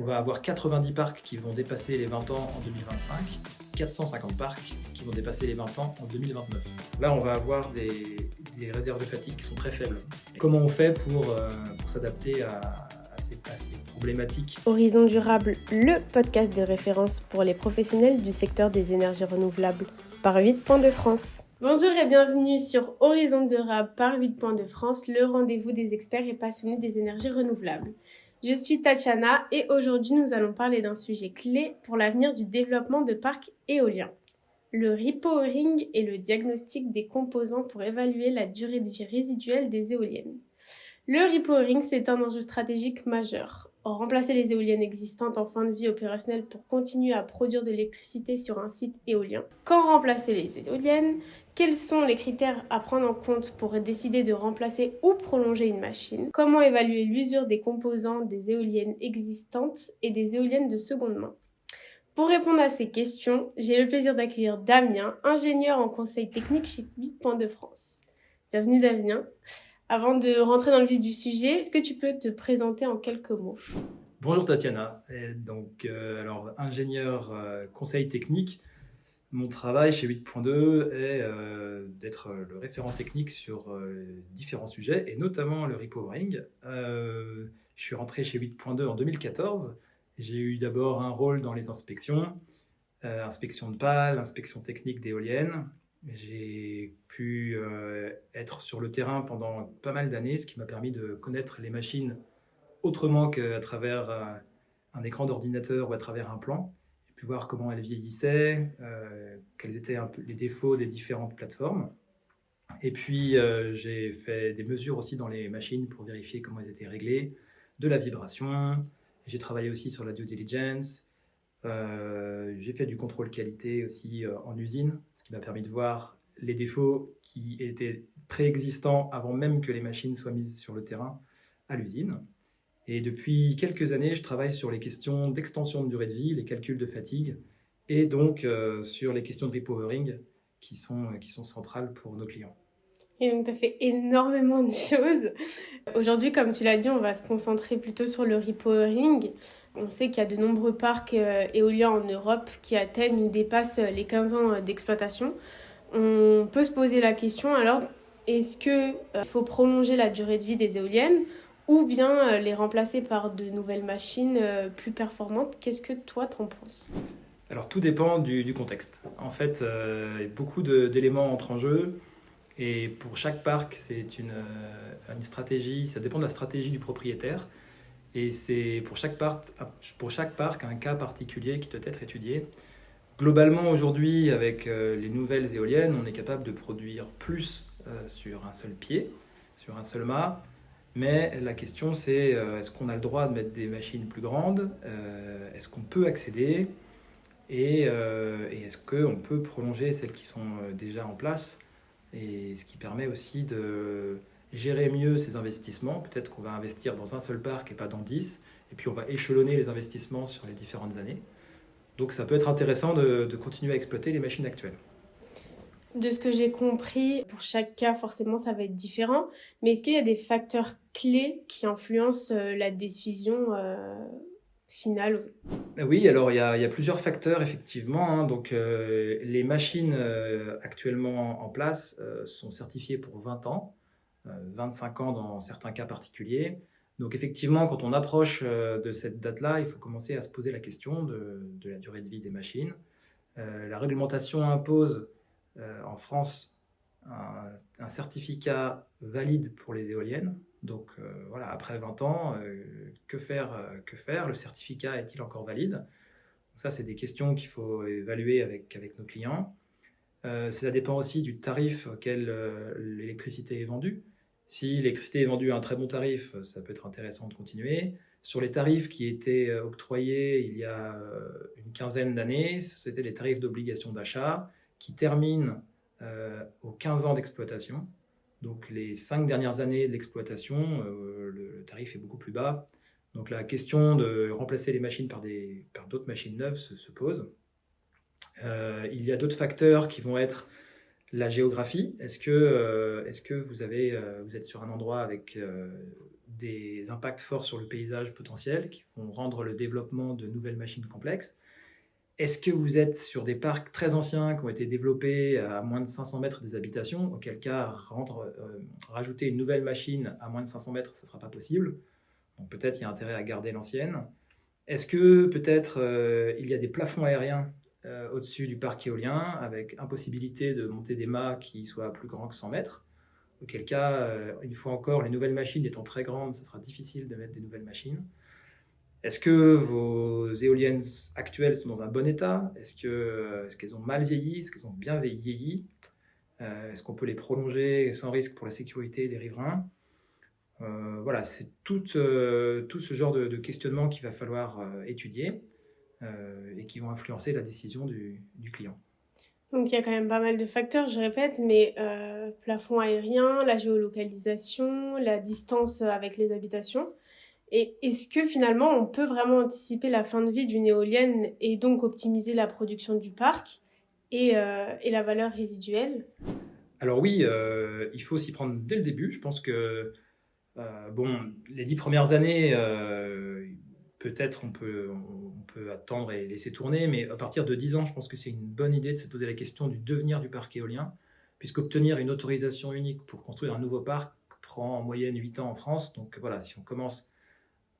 va avoir 90 parcs qui vont dépasser les 20 ans en 2025, 450 parcs qui vont dépasser les 20 ans en 2029. Là, on va avoir des réserves de fatigue qui sont très faibles. Comment on fait pour s'adapter à ces problématiques? Horizon Durable, le podcast de référence pour les professionnels du secteur des énergies renouvelables par 8 points de France. Bonjour et bienvenue sur Horizon Durable par 8 points de France, le rendez-vous des experts et passionnés des énergies renouvelables. Je suis Tatiana et aujourd'hui nous allons parler d'un sujet clé pour l'avenir du développement de parcs éoliens. Le repowering est le diagnostic des composants pour évaluer la durée de vie résiduelle des éoliennes. Le repowering, c'est un enjeu stratégique majeur. Remplacer les éoliennes existantes en fin de vie opérationnelle pour continuer à produire de l'électricité sur un site éolien. Quand remplacer les éoliennes? Quels sont les critères à prendre en compte pour décider de remplacer ou prolonger une machine? Comment évaluer l'usure des composants des éoliennes existantes et des éoliennes de seconde main? Pour répondre à ces questions, j'ai le plaisir d'accueillir Damien, ingénieur en conseil technique chez 8 points de France. Bienvenue Damien. Avant de rentrer dans le vif du sujet, est-ce que tu peux te présenter en quelques mots? Bonjour Tatiana, alors ingénieur conseil technique. Mon travail chez 8.2 est d'être le référent technique sur différents sujets et notamment le repowering. Je suis rentré chez 8.2 en 2014. J'ai eu d'abord un rôle dans les inspections, inspection de pales, inspection technique d'éoliennes. J'ai pu être sur le terrain pendant pas mal d'années, ce qui m'a permis de connaître les machines autrement qu'à travers un écran d'ordinateur ou à travers un plan. J'ai pu voir comment elles vieillissaient, quels étaient un peu les défauts des différentes plateformes. Et puis j'ai fait des mesures aussi dans les machines pour vérifier comment elles étaient réglées, de la vibration. J'ai travaillé aussi sur la due diligence. J'ai fait du contrôle qualité aussi en usine, ce qui m'a permis de voir les défauts qui étaient préexistants avant même que les machines soient mises sur le terrain à l'usine. Et depuis quelques années, je travaille sur les questions d'extension de durée de vie, les calculs de fatigue, et donc sur les questions de repowering qui sont centrales pour nos clients. Et donc, tu as fait énormément de choses. Aujourd'hui, comme tu l'as dit, on va se concentrer plutôt sur le repowering. On sait qu'il y a de nombreux parcs éoliens en Europe qui atteignent ou dépassent les 15 ans d'exploitation. On peut se poser la question, alors, est-ce qu'il faut prolonger la durée de vie des éoliennes ou bien les remplacer par de nouvelles machines plus performantes? Qu'est-ce que toi, t'en penses? Alors, tout dépend du contexte. En fait, beaucoup d'éléments entrent en jeu. Et pour chaque parc, c'est une stratégie, ça dépend de la stratégie du propriétaire. Et c'est pour chaque parc un cas particulier qui doit être étudié. Globalement, aujourd'hui, avec les nouvelles éoliennes, on est capable de produire plus sur un seul pied, sur un seul mât. Mais la question, c'est est-ce qu'on a le droit de mettre des machines plus grandes? Est-ce qu'on peut accéder? Et est-ce qu'on peut prolonger celles qui sont déjà en place? Et ce qui permet aussi de gérer mieux ces investissements. Peut-être qu'on va investir dans un seul parc et pas dans 10, et puis on va échelonner les investissements sur les différentes années. Donc ça peut être intéressant de continuer à exploiter les machines actuelles. De ce que j'ai compris, pour chaque cas, forcément, ça va être différent. Mais est-ce qu'il y a des facteurs clés qui influencent la décision finale? Oui, alors il y a plusieurs facteurs, effectivement. Hein. Donc les machines actuellement en place sont certifiées pour 20 ans, 25 ans dans certains cas particuliers. Donc effectivement, quand on approche de cette date-là, il faut commencer à se poser la question de la durée de vie des machines. La réglementation impose en France un certificat valide pour les éoliennes. Donc voilà, après 20 ans, que faire? Le certificat est-il encore valide? Donc ça, c'est des questions qu'il faut évaluer avec nos clients. Ça dépend aussi du tarif auquel l'électricité est vendue. Si l'électricité est vendue à un très bon tarif, ça peut être intéressant de continuer. Sur les tarifs qui étaient octroyés il y a une quinzaine d'années, c'était des tarifs d'obligation d'achat qui terminent aux 15 ans d'exploitation. Donc les 5 dernières années de l'exploitation, le tarif est beaucoup plus bas. Donc la question de remplacer les machines par d'autres machines neuves se pose. Il y a d'autres facteurs qui vont être la géographie. Est-ce que vous êtes sur un endroit avec des impacts forts sur le paysage potentiel, qui vont rendre le développement de nouvelles machines complexes. Est-ce que vous êtes sur des parcs très anciens qui ont été développés à moins de 500 mètres des habitations, auquel cas rajouter une nouvelle machine à moins de 500 mètres, ça ne sera pas possible. Donc peut-être il y a intérêt à garder l'ancienne. Est-ce que peut-être il y a des plafonds aériens au-dessus du parc éolien avec impossibilité de monter des mâts qui soient plus grands que 100 mètres? Auquel cas, une fois encore, les nouvelles machines étant très grandes, ça sera difficile de mettre des nouvelles machines. Est-ce que vos éoliennes actuelles sont dans un bon état? Est-ce qu'elles ont mal vieilli? Est-ce qu'elles ont bien vieilli? Est-ce qu'on peut les prolonger sans risque pour la sécurité des riverains? Voilà, c'est tout ce genre de questionnements qu'il va falloir étudier et qui vont influencer la décision du client. Donc il y a quand même pas mal de facteurs, je répète, mais plafond aérien, la géolocalisation, la distance avec les habitations. Et est-ce que finalement on peut vraiment anticiper la fin de vie d'une éolienne et donc optimiser la production du parc et la valeur résiduelle? Alors oui, il faut s'y prendre dès le début. Je pense que les 10 premières années, peut-être on peut attendre et laisser tourner, mais à partir de 10 ans, je pense que c'est une bonne idée de se poser la question du devenir du parc éolien, puisqu'obtenir une autorisation unique pour construire un nouveau parc prend en moyenne 8 ans en France. Donc voilà, si on commence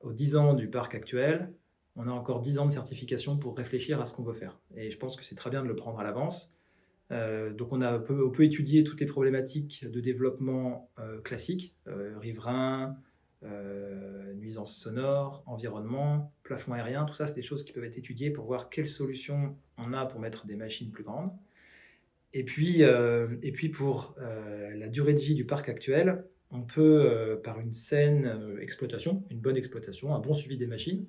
aux 10 ans du parc actuel, on a encore 10 ans de certification pour réfléchir à ce qu'on veut faire. Et je pense que c'est très bien de le prendre à l'avance. Donc on peut étudier toutes les problématiques de développement classiques, riverains, nuisances sonores, environnement, plafond aérien, tout ça c'est des choses qui peuvent être étudiées pour voir quelles solutions on a pour mettre des machines plus grandes. Et puis pour la durée de vie du parc actuel, on peut, par une saine exploitation, une bonne exploitation, un bon suivi des machines,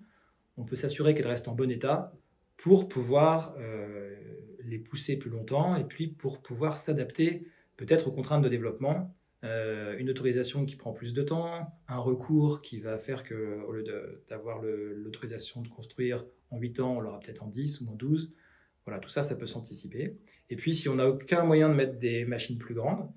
on peut s'assurer qu'elles restent en bon état pour pouvoir les pousser plus longtemps et puis pour pouvoir s'adapter peut-être aux contraintes de développement. Une autorisation qui prend plus de temps, un recours qui va faire qu'au lieu d'avoir l'autorisation de construire en 8 ans, on l'aura peut-être en 10 ou en 12. Voilà, tout ça, ça peut s'anticiper. Et puis, si on n'a aucun moyen de mettre des machines plus grandes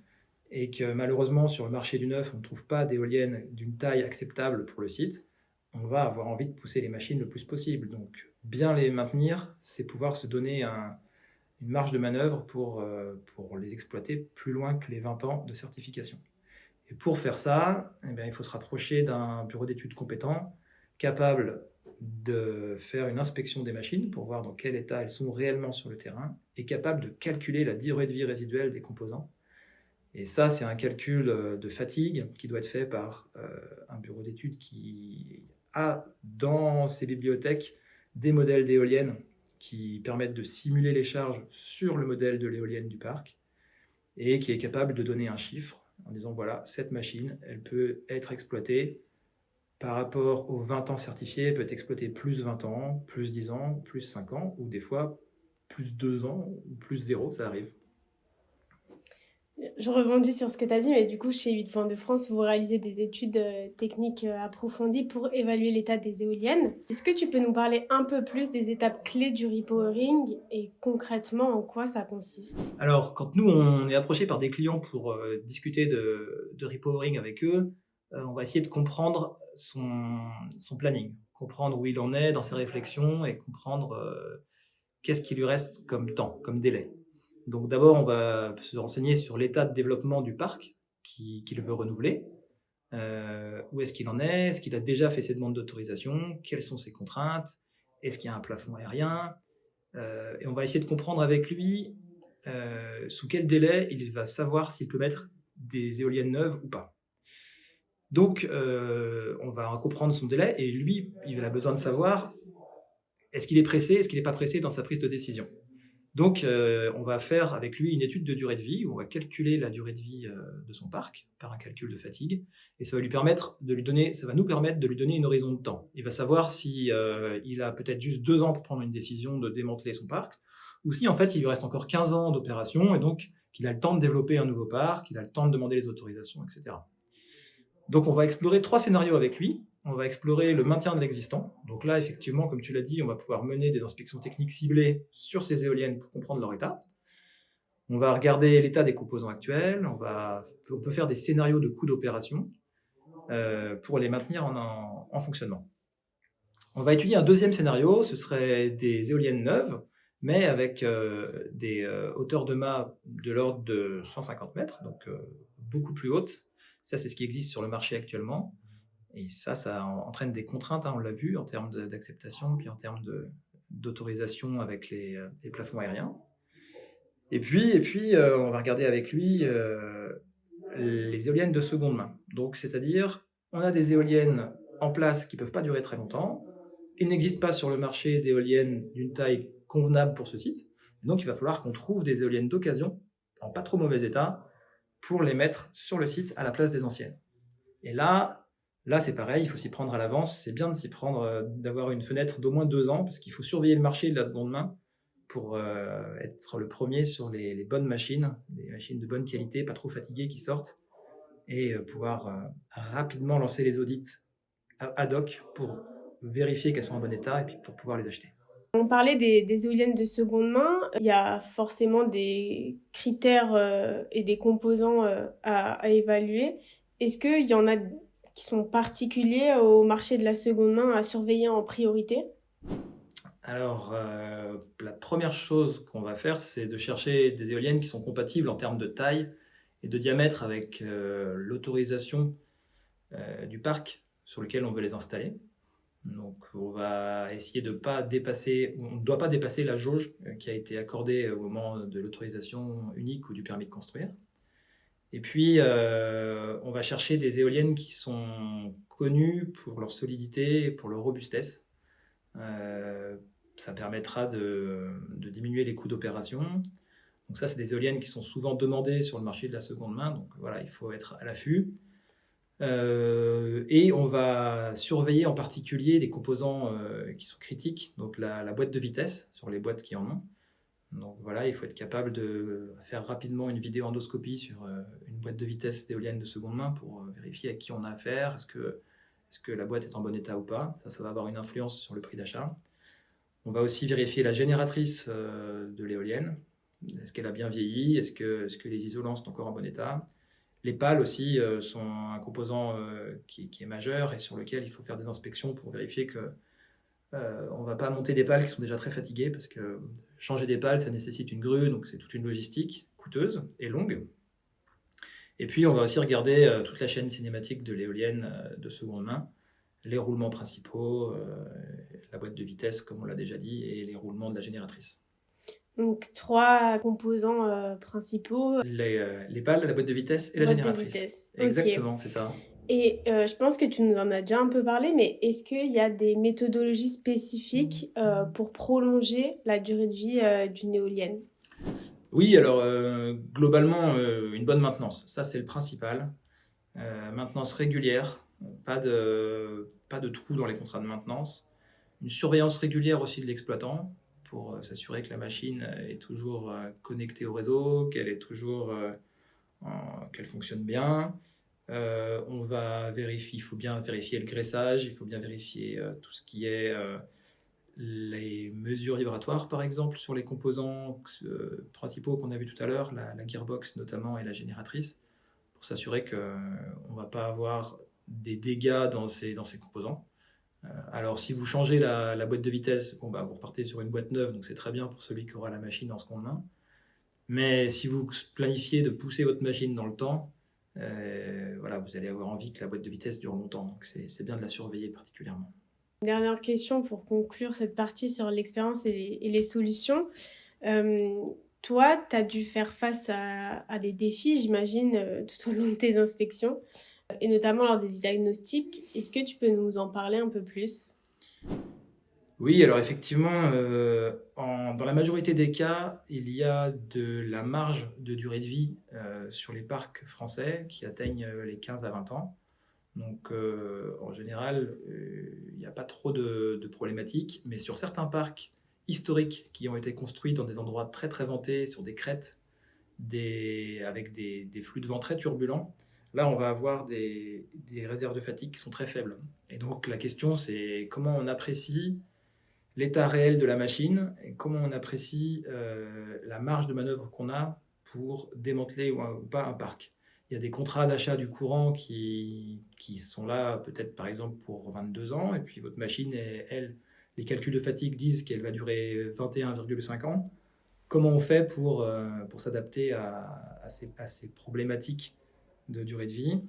et que malheureusement, sur le marché du neuf, on ne trouve pas d'éoliennes d'une taille acceptable pour le site, on va avoir envie de pousser les machines le plus possible. Donc, bien les maintenir, c'est pouvoir se donner une marge de manœuvre pour les exploiter plus loin que les 20 ans de certification. Et pour faire ça, il faut se rapprocher d'un bureau d'études compétent, capable de faire une inspection des machines pour voir dans quel état elles sont réellement sur le terrain et capable de calculer la durée de vie résiduelle des composants. Et ça, c'est un calcul de fatigue qui doit être fait par un bureau d'études qui a dans ses bibliothèques des modèles d'éoliennes qui permettent de simuler les charges sur le modèle de l'éolienne du parc et qui est capable de donner un chiffre en disant voilà, cette machine, elle peut être exploitée par rapport aux 20 ans certifiés, elle peut être exploitée plus 20 ans, plus 10 ans, plus 5 ans, ou des fois plus 2 ans, ou plus 0, ça arrive. Je rebondis sur ce que tu as dit, mais du coup, chez 8 Points de France, vous réalisez des études techniques approfondies pour évaluer l'état des éoliennes. Est-ce que tu peux nous parler un peu plus des étapes clés du repowering et concrètement en quoi ça consiste? Alors, quand nous, on est approché par des clients pour discuter de repowering avec eux, on va essayer de comprendre son planning, comprendre où il en est dans ses réflexions et comprendre qu'est-ce qui lui reste comme temps, comme délai. Donc d'abord, on va se renseigner sur l'état de développement du parc qu'il veut renouveler. Où est-ce qu'il en est? Est-ce qu'il a déjà fait ses demandes d'autorisation? Quelles sont ses contraintes? Est-ce qu'il y a un plafond aérien? Et on va essayer de comprendre avec lui sous quel délai il va savoir s'il peut mettre des éoliennes neuves ou pas. Donc, on va comprendre son délai et lui, il a besoin de savoir est-ce qu'il est pressé, est-ce qu'il n'est pas pressé dans sa prise de décision. Donc, on va faire avec lui une étude de durée de vie, où on va calculer la durée de vie de son parc par un calcul de fatigue, et ça va nous permettre de lui donner une horizon de temps. Il va savoir si il a peut-être juste 2 ans pour prendre une décision de démanteler son parc, ou si en fait il lui reste encore 15 ans d'opération, et donc qu'il a le temps de développer un nouveau parc, qu'il a le temps de demander les autorisations, etc. Donc on va explorer 3 scénarios avec lui. On va explorer le maintien de l'existant. Donc là, effectivement, comme tu l'as dit, on va pouvoir mener des inspections techniques ciblées sur ces éoliennes pour comprendre leur état. On va regarder l'état des composants actuels. On peut faire des scénarios de coûts d'opération. pour les maintenir en fonctionnement. On va étudier un deuxième scénario, ce serait des éoliennes neuves, mais avec des hauteurs de mât de l'ordre de 150 mètres, donc beaucoup plus hautes. Ça, c'est ce qui existe sur le marché actuellement. Et ça entraîne des contraintes, on l'a vu, en termes d'acceptation, puis en termes d'autorisation avec les plafonds aériens. Et puis on va regarder avec lui les éoliennes de seconde main. Donc, c'est-à-dire, on a des éoliennes en place qui ne peuvent pas durer très longtemps. Il n'existe pas sur le marché d'éoliennes d'une taille convenable pour ce site. Donc, il va falloir qu'on trouve des éoliennes d'occasion, en pas trop mauvais état, pour les mettre sur le site à la place des anciennes. Et là c'est pareil, il faut s'y prendre à l'avance. C'est bien de s'y prendre, d'avoir une fenêtre d'au moins 2 ans, parce qu'il faut surveiller le marché de la seconde main pour être le premier sur les bonnes machines, des machines de bonne qualité, pas trop fatiguées qui sortent, et pouvoir rapidement lancer les audits ad hoc pour vérifier qu'elles sont en bon état et puis pour pouvoir les acheter. On parlait des éoliennes de seconde main. Il y a forcément des critères et des composants à évaluer. Est-ce qu'il y en a qui sont particuliers au marché de la seconde main à surveiller en priorité? Alors, la première chose qu'on va faire, c'est de chercher des éoliennes qui sont compatibles en termes de taille et de diamètre avec l'autorisation du parc sur lequel on veut les installer. Donc, on va essayer de pas dépasser, on ne doit pas dépasser la jauge qui a été accordée au moment de l'autorisation unique ou du permis de construire. Et puis, on va chercher des éoliennes qui sont connues pour leur solidité et pour leur robustesse. Ça permettra de diminuer les coûts d'opération. Donc ça, c'est des éoliennes qui sont souvent demandées sur le marché de la seconde main. Donc voilà, il faut être à l'affût. Et on va surveiller en particulier des composants qui sont critiques, donc la boîte de vitesse sur les boîtes qui en ont. Donc voilà, il faut être capable de faire rapidement une vidéo endoscopie sur une boîte de vitesse d'éolienne de seconde main pour vérifier à qui on a affaire, est-ce que la boîte est en bon état ou pas. Ça va avoir une influence sur le prix d'achat. On va aussi vérifier la génératrice de l'éolienne. Est-ce qu'elle a bien vieilli? Est-ce que les isolants sont encore en bon état? Les pales aussi sont un composant qui est majeur et sur lequel il faut faire des inspections pour vérifier qu'on ne va pas monter des pales qui sont déjà très fatiguées, parce que changer des pales, ça nécessite une grue, donc c'est toute une logistique coûteuse et longue. Et puis on va aussi regarder toute la chaîne cinématique de l'éolienne de seconde main, les roulements principaux, la boîte de vitesse, comme on l'a déjà dit, et les roulements de la génératrice. Donc 3 composants principaux. Les pales, la boîte de vitesse et la génératrice. Exactement, okay. C'est ça. Et je pense que tu nous en as déjà un peu parlé, mais est-ce qu'il y a des méthodologies spécifiques pour prolonger la durée de vie d'une éolienne? Oui, alors globalement, une bonne maintenance, ça c'est le principal. Maintenance régulière, pas de trous dans les contrats de maintenance. Une surveillance régulière aussi de l'exploitant pour s'assurer que la machine est toujours connectée au réseau, qu'elle fonctionne bien. Il faut bien vérifier le graissage, il faut bien vérifier tout ce qui est les mesures vibratoires, par exemple, sur les composants principaux qu'on a vus tout à l'heure, la gearbox notamment et la génératrice, pour s'assurer qu'on ne va pas avoir des dégâts dans ces composants. Alors, si vous changez la boîte de vitesse, vous repartez sur une boîte neuve, donc c'est très bien pour celui qui aura la machine en seconde main. Mais si vous planifiez de pousser votre machine dans le temps, vous allez avoir envie que la boîte de vitesse dure longtemps. Donc, c'est bien de la surveiller particulièrement. Dernière question pour conclure cette partie sur l'expérience et les solutions. Toi, tu as dû faire face à des défis, j'imagine, tout au long de tes inspections, et notamment lors des diagnostics. Est-ce que tu peux nous en parler un peu plus? Oui, alors effectivement, dans la majorité des cas, il y a de la marge de durée de vie sur les parcs français qui atteignent les 15 à 20 ans. Donc en général, il n'y a pas trop de problématiques, mais sur certains parcs historiques qui ont été construits dans des endroits très très ventés, sur des crêtes, avec des flux de vent très turbulents, là on va avoir des réserves de fatigue qui sont très faibles. Et donc la question, c'est comment on apprécie l'état réel de la machine et comment on apprécie la marge de manœuvre qu'on a pour démanteler ou pas un parc. Il Il y a des contrats d'achat du courant qui sont là peut-être par exemple pour 22 ans, et puis votre machine, elle, les calculs de fatigue disent qu'elle va durer 21,5 ans. Comment on fait pour s'adapter à ces problématiques de durée de vie,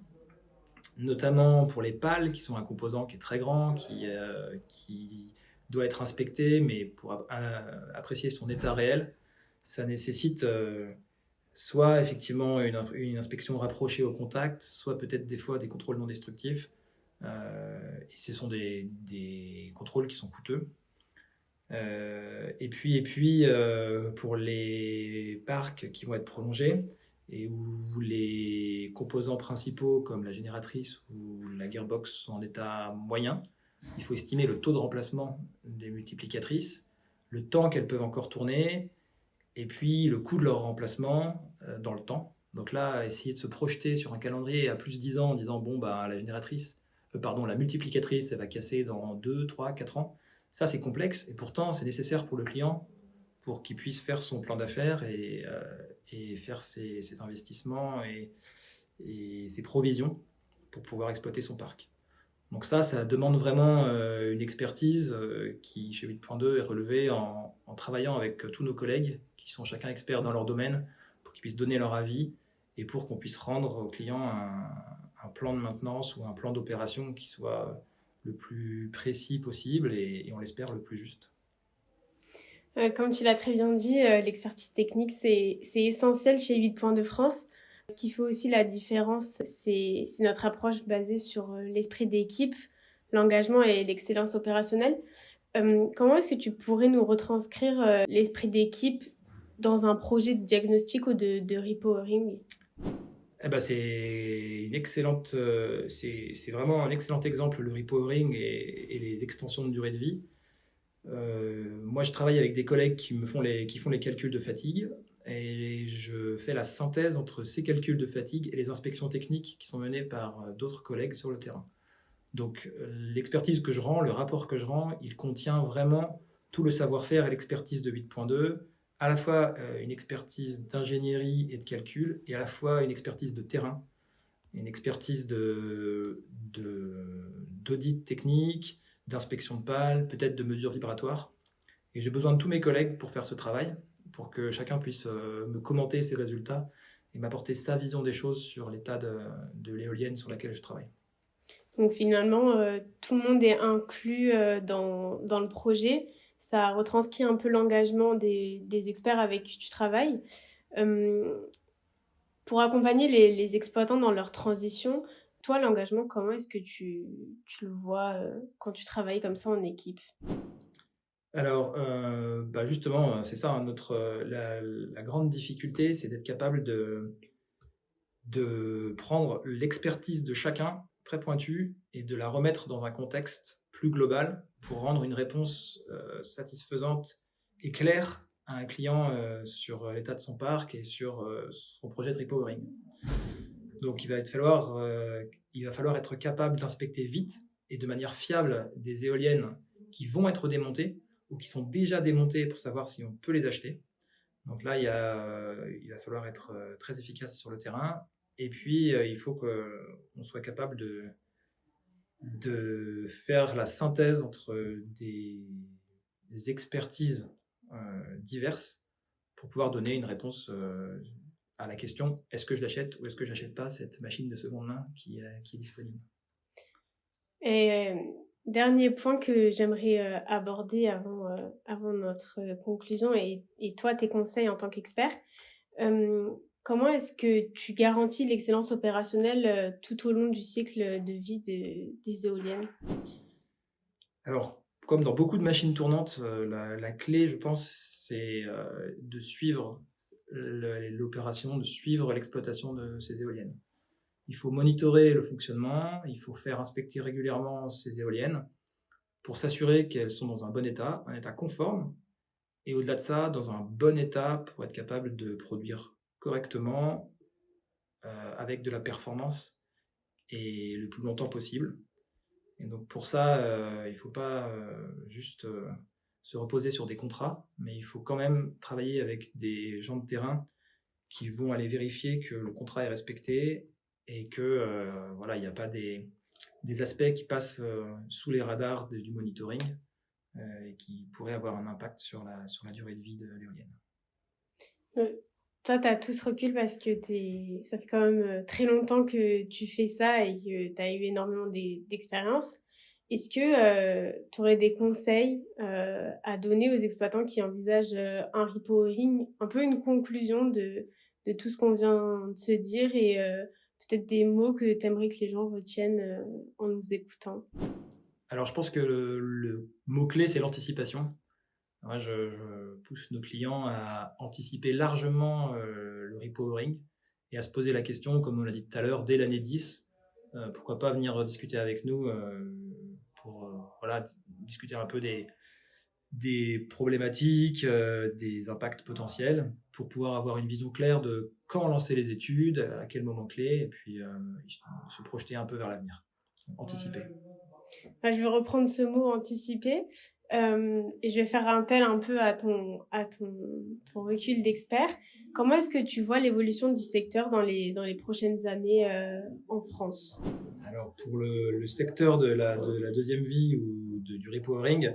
notamment pour les pales, qui sont un composant qui est très grand, qui doit être inspecté, mais pour apprécier son état réel, ça nécessite soit effectivement une inspection rapprochée au contact, soit peut-être des fois des contrôles non destructifs. Et ce sont des contrôles qui sont coûteux. Et puis pour les parcs qui vont être prolongés et où les composants principaux comme la génératrice ou la gearbox sont en état moyen, il faut estimer le taux de remplacement des multiplicatrices, le temps qu'elles peuvent encore tourner, et puis le coût de leur remplacement dans le temps. Donc là, essayer de se projeter sur un calendrier à plus 10 ans en disant bon, bah, la multiplicatrice, elle va casser dans 2, 3, 4 ans. Ça, c'est complexe, et pourtant, c'est nécessaire pour le client pour qu'il puisse faire son plan d'affaires et faire ses investissements et ses provisions pour pouvoir exploiter son parc. Donc ça demande vraiment une expertise qui, chez 8.2, est relevée en travaillant avec tous nos collègues qui sont chacun experts dans leur domaine pour qu'ils puissent donner leur avis et pour qu'on puisse rendre au client un plan de maintenance ou un plan d'opération qui soit le plus précis possible et on l'espère le plus juste. Comme tu l'as très bien dit, l'expertise technique, c'est essentiel chez 8 France. Ce qui fait aussi la différence, c'est notre approche basée sur l'esprit d'équipe, l'engagement et l'excellence opérationnelle. Comment est-ce que tu pourrais nous retranscrire l'esprit d'équipe dans un projet de diagnostic ou de repowering? C'est vraiment un excellent exemple, le repowering et les extensions de durée de vie. Moi, je travaille avec des collègues qui font les calculs de fatigue, et je fais la synthèse entre ces calculs de fatigue et les inspections techniques qui sont menées par d'autres collègues sur le terrain. Donc l'expertise que je rends, le rapport que je rends, il contient vraiment tout le savoir-faire et l'expertise de 8.2, à la fois une expertise d'ingénierie et de calcul, et à la fois une expertise de terrain, une expertise d'audit technique, d'inspection de pales, peut-être de mesures vibratoires. Et j'ai besoin de tous mes collègues pour faire ce travail, pour que chacun puisse me commenter ses résultats et m'apporter sa vision des choses sur l'état de l'éolienne sur laquelle je travaille. Donc finalement, tout le monde est inclus dans le projet. Ça retranscrit un peu l'engagement des experts avec qui tu travailles. Pour accompagner les exploitants dans leur transition, toi, l'engagement, comment est-ce que tu le vois quand tu travailles comme ça en équipe? Alors, justement, c'est ça, hein, la grande difficulté, c'est d'être capable de prendre l'expertise de chacun, très pointue, et de la remettre dans un contexte plus global pour rendre une réponse satisfaisante et claire à un client sur l'état de son parc et sur son projet de repowering. Donc il va falloir être capable d'inspecter vite et de manière fiable des éoliennes qui vont être démontées ou qui sont déjà démontées pour savoir si on peut les acheter. Donc là, il va falloir être très efficace sur le terrain. Et puis, il faut qu'on soit capable de faire la synthèse entre des expertises diverses pour pouvoir donner une réponse à la question est-ce que je l'achète ou est-ce que je n'achète pas cette machine de seconde main qui est disponible. Et dernier point que j'aimerais aborder avant notre conclusion et toi, tes conseils en tant qu'expert. Comment est-ce que tu garantis l'excellence opérationnelle tout au long du cycle de vie des éoliennes? Alors, comme dans beaucoup de machines tournantes, la clé, je pense, c'est de suivre l'opération, de suivre l'exploitation de ces éoliennes. Il faut monitorer le fonctionnement, il faut faire inspecter régulièrement ces éoliennes pour s'assurer qu'elles sont dans un bon état, un état conforme, et au-delà de ça, dans un bon état pour être capable de produire correctement, avec de la performance et le plus longtemps possible. Et donc pour ça, il ne faut pas juste se reposer sur des contrats, mais il faut quand même travailler avec des gens de terrain qui vont aller vérifier que le contrat est respecté et que il n'y a pas des aspects qui passent sous les radars du monitoring et qui pourraient avoir un impact sur la durée de vie de l'éolienne. Toi, tu as tout ce recul parce que ça fait quand même très longtemps que tu fais ça et que tu as eu énormément d'expérience. Est-ce que tu aurais des conseils à donner aux exploitants qui envisagent un repowering, un peu une conclusion de tout ce qu'on vient de se dire et peut-être des mots que tu aimerais que les gens retiennent en nous écoutant? Alors, je pense que le mot-clé, c'est l'anticipation. Moi, je pousse nos clients à anticiper largement le repowering et à se poser la question, comme on l'a dit tout à l'heure, dès l'année 10, pourquoi pas venir discuter avec nous pour discuter un peu des problématiques, des impacts potentiels, pour pouvoir avoir une vision claire de quand lancer les études, à quel moment clé, et puis se projeter un peu vers l'avenir, anticiper. Je vais reprendre ce mot anticiper et je vais faire appel un peu à ton recul d'expert. Comment est-ce que tu vois l'évolution du secteur dans les prochaines années en France? Alors pour le secteur de la deuxième vie ou du repowering,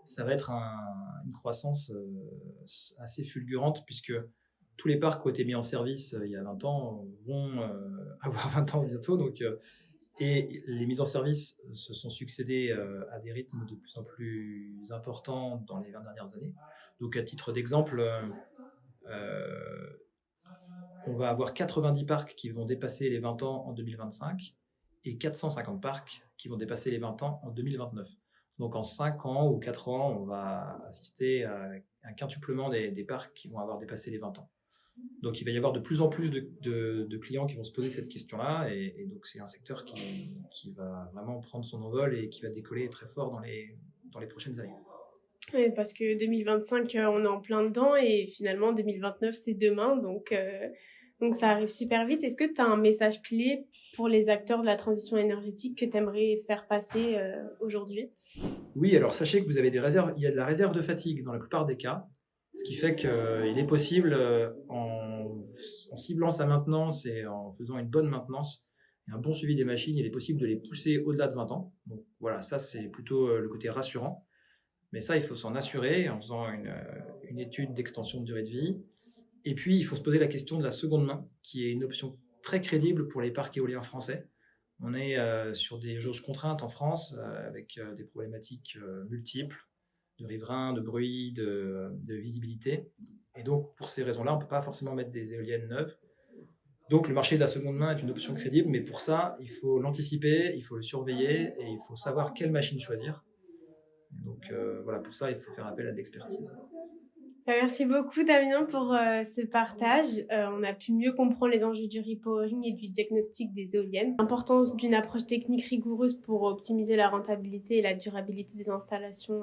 ça va être une croissance assez fulgurante puisque tous les parcs qui ont été mis en service il y a 20 ans vont avoir 20 ans bientôt. Et les mises en service se sont succédées à des rythmes de plus en plus importants dans les 20 dernières années. Donc à titre d'exemple, on va avoir 90 parcs qui vont dépasser les 20 ans en 2025 et 450 parcs qui vont dépasser les 20 ans en 2029. Donc en 5 ans ou 4 ans, on va assister à un quintuplement des parcs qui vont avoir dépassé les 20 ans. Donc il va y avoir de plus en plus de clients qui vont se poser cette question-là et donc c'est un secteur qui va vraiment prendre son envol et qui va décoller très fort dans les prochaines années. Oui, parce que 2025, on est en plein dedans et finalement 2029, c'est demain, donc ça arrive super vite. Est-ce que tu as un message clé pour les acteurs de la transition énergétique que tu aimerais faire passer aujourd'hui? Oui, alors sachez que vous avez des réserves, il y a de la réserve de fatigue dans la plupart des cas. Ce qui fait qu'il est possible, en ciblant sa maintenance et en faisant une bonne maintenance et un bon suivi des machines, il est possible de les pousser au-delà de 20 ans. Donc voilà, ça c'est plutôt le côté rassurant. Mais ça, il faut s'en assurer en faisant une étude d'extension de durée de vie. Et puis, il faut se poser la question de la seconde main, qui est une option très crédible pour les parcs éoliens français. On est sur des jauges contraintes en France, avec des problématiques multiples, de riverains, de bruit, de visibilité. Et donc, pour ces raisons-là, on ne peut pas forcément mettre des éoliennes neuves. Donc, le marché de la seconde main est une option crédible, mais pour ça, il faut l'anticiper, il faut le surveiller et il faut savoir quelle machine choisir. Donc, pour ça, il faut faire appel à de l'expertise. Merci beaucoup Damien pour ce partage. On a pu mieux comprendre les enjeux du repowering et du diagnostic des éoliennes. L'importance d'une approche technique rigoureuse pour optimiser la rentabilité et la durabilité des installations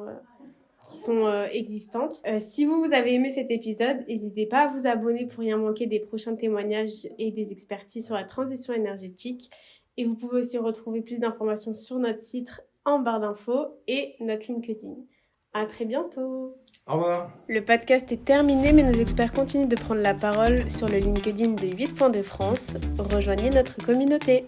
qui sont existantes. Si vous avez aimé cet épisode, n'hésitez pas à vous abonner pour rien manquer des prochains témoignages et des expertises sur la transition énergétique. Et vous pouvez aussi retrouver plus d'informations sur notre site en barre d'infos et notre LinkedIn. À très bientôt. Au revoir. Le podcast est terminé, mais nos experts continuent de prendre la parole sur le LinkedIn de 8 Points de France. Rejoignez notre communauté.